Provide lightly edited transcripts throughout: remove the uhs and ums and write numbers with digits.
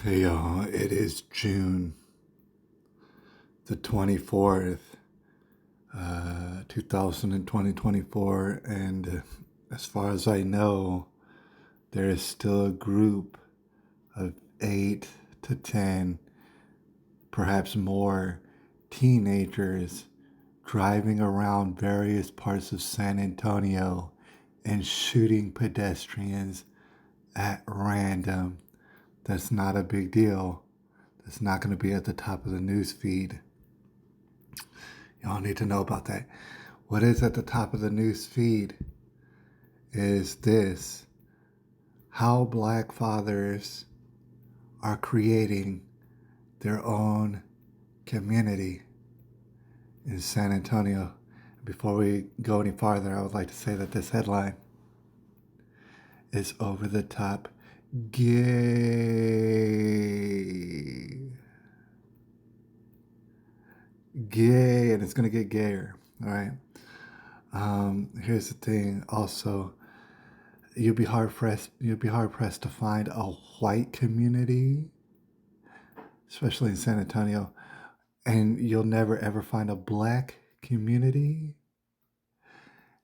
Hey y'all, it is June the 24th, 2024, and as far as I know, there is still a group of 8 to 10, perhaps more, teenagers driving around various parts of San Antonio and shooting pedestrians at random. That's not a big deal. That's not going to be at the top of the news feed. Y'all need to know about that. What is at the top of the news feed is this: how black fathers are creating their own community in San Antonio. Before we go any farther, I would like to say that this headline is over the top gay. Gay, and it's going to get gayer. All right. Here's the thing also, you'll be hard pressed to find a white community, especially in San Antonio, and you'll never ever find a black community,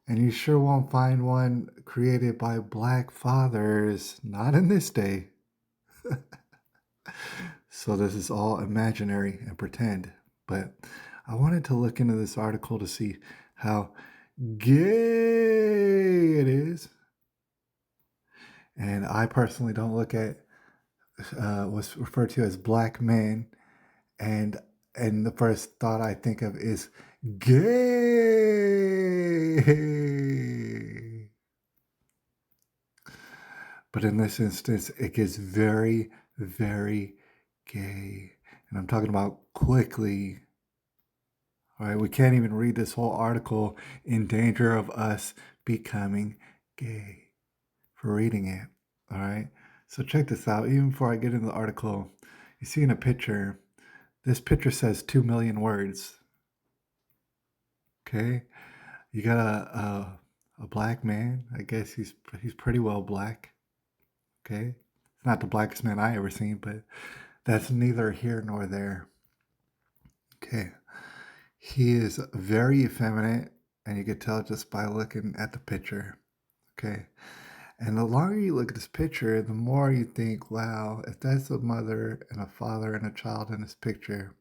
and you sure won't find one created by black fathers, not in this day. So this is all imaginary and pretend. But I wanted to look into this article to see how gay it is. And I personally don't look at what's referred to as black men, and the first thought I think of is gay. But in this instance, it gets very, very gay. And I'm talking about quickly. All right, we can't even read this whole article in danger of us becoming gay for reading it. All right, so check this out. Even before I get into the article, you see in a picture, this picture says 2 million words. Okay, you got a black man. I guess he's pretty well black. Okay, it's not the blackest man I ever seen, but that's neither here nor there. Okay, he is very effeminate, and you can tell just by looking at the picture. Okay, and the longer you look at this picture, the more you think, wow, if that's a mother and a father and a child in this picture,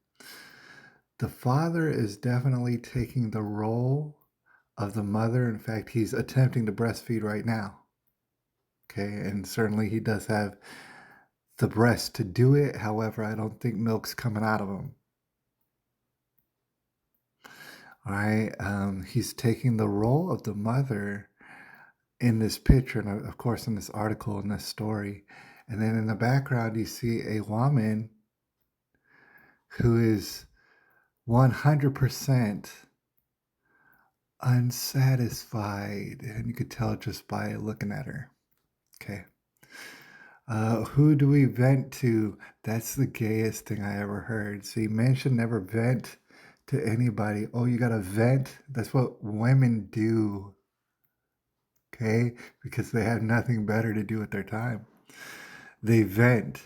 the father is definitely taking the role of the mother. In fact, he's attempting to breastfeed right now. Okay, and certainly he does have the breast to do it. However, I don't think milk's coming out of him. All right, he's taking the role of the mother in this picture, and of course in this article, in this story. And then in the background, you see a woman who is 100% unsatisfied, and you could tell just by looking at her. Okay. Who do we vent to? That's the gayest thing I ever heard. See, men should never vent to anybody. Oh, you gotta vent? That's what women do. Okay? Because they have nothing better to do with their time. They vent.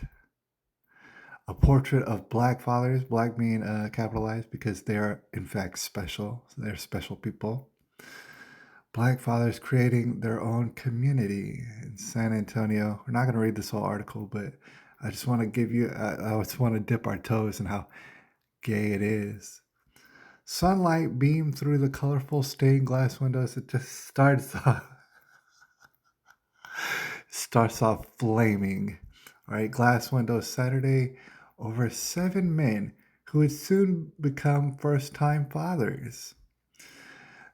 A portrait of black fathers, black being capitalized because they are in fact special. So they're special people. Black fathers creating their own community in San Antonio. We're not going to read this whole article, but I just want to give you, I just want to dip our toes in how gay it is. Sunlight beamed through the colorful stained glass windows. It just starts off flaming. All right, glass windows Saturday. Over 7 men who would soon become first-time fathers.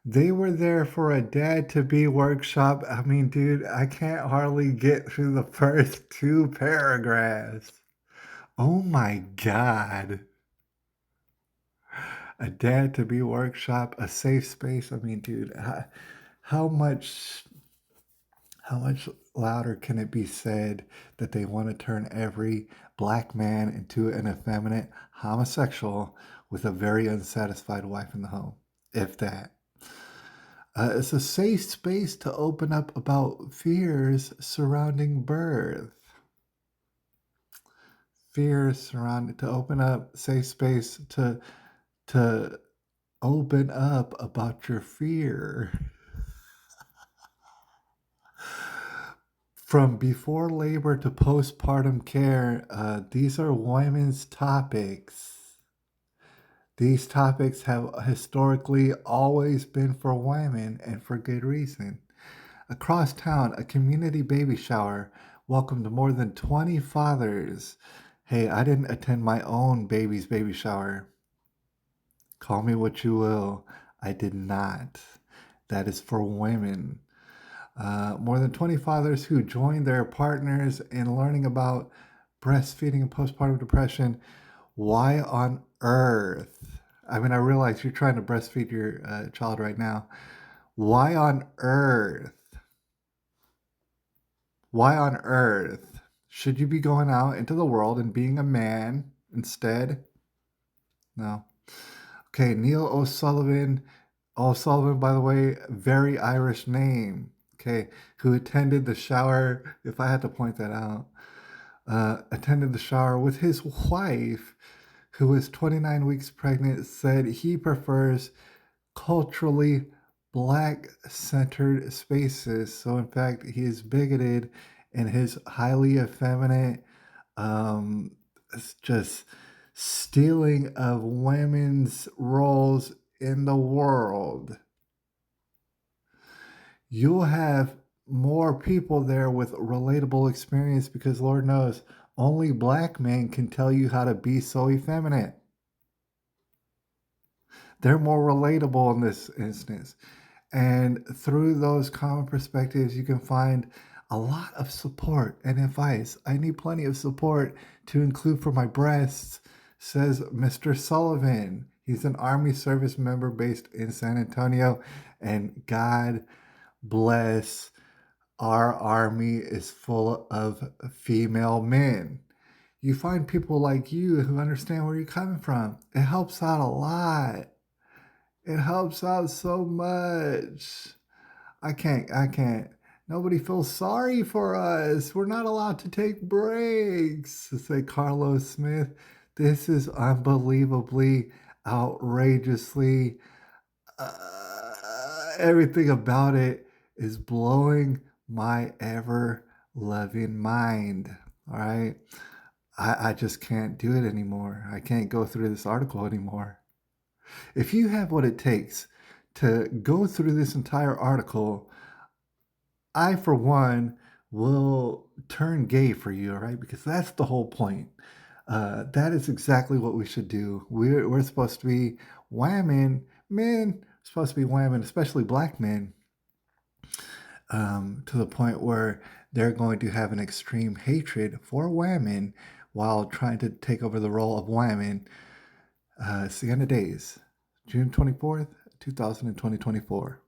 They were there for a dad-to-be workshop. I mean, dude, I can't hardly get through the first 2 paragraphs. Oh my God. A dad-to-be workshop, a safe space. I mean, dude, how much louder can it be said that they want to turn every black man into an effeminate homosexual with a very unsatisfied wife in the home, if that? It's a safe space to open up about fears surrounding birth. fear surrounded, to open up safe space to open up about your fear. From before labor to postpartum care, these are women's topics. These topics have historically always been for women and for good reason. Across town, a community baby shower welcomed more than 20 fathers. Hey, I didn't attend my own baby's baby shower. Call me what you will. I did not. That is for women. More than 20 fathers who joined their partners in learning about breastfeeding and postpartum depression. Why on earth? I mean, I realize you're trying to breastfeed your child right now. Why on earth? Why on earth should you be going out into the world and being a man instead? No. Okay, Neil O'Sullivan. O'Sullivan, by the way, very Irish name. Okay, who attended the shower, if I had to point that out, attended the shower with his wife, who was 29 weeks pregnant, said he prefers culturally black-centered spaces. So, in fact, he is bigoted in his highly effeminate, it's just stealing of women's roles in the world. You'll have more people there with relatable experience because Lord knows only black men can tell you how to be so effeminate. They're more relatable in this instance. And through those common perspectives, you can find a lot of support and advice. I need plenty of support to include for my breasts, says Mr. Sullivan. He's an Army service member based in San Antonio. And God bless our Army is full of female men. You find people like you who understand where you're coming from. It helps out a lot. It helps out so much. I can't. Nobody feels sorry for us. We're not allowed to take breaks, to say Carlos Smith. This is unbelievably, outrageously, everything about it is blowing my ever loving mind. All right. I just can't do it anymore. I can't go through this article anymore. If you have what it takes to go through this entire article, I, for one, will turn gay for you, all right? Because that's the whole point. That is exactly what we should do. We're supposed to be women, men, supposed to be women, especially black men, to the point where they're going to have an extreme hatred for women while trying to take over the role of women. It's the end of days. June 24th, 2024.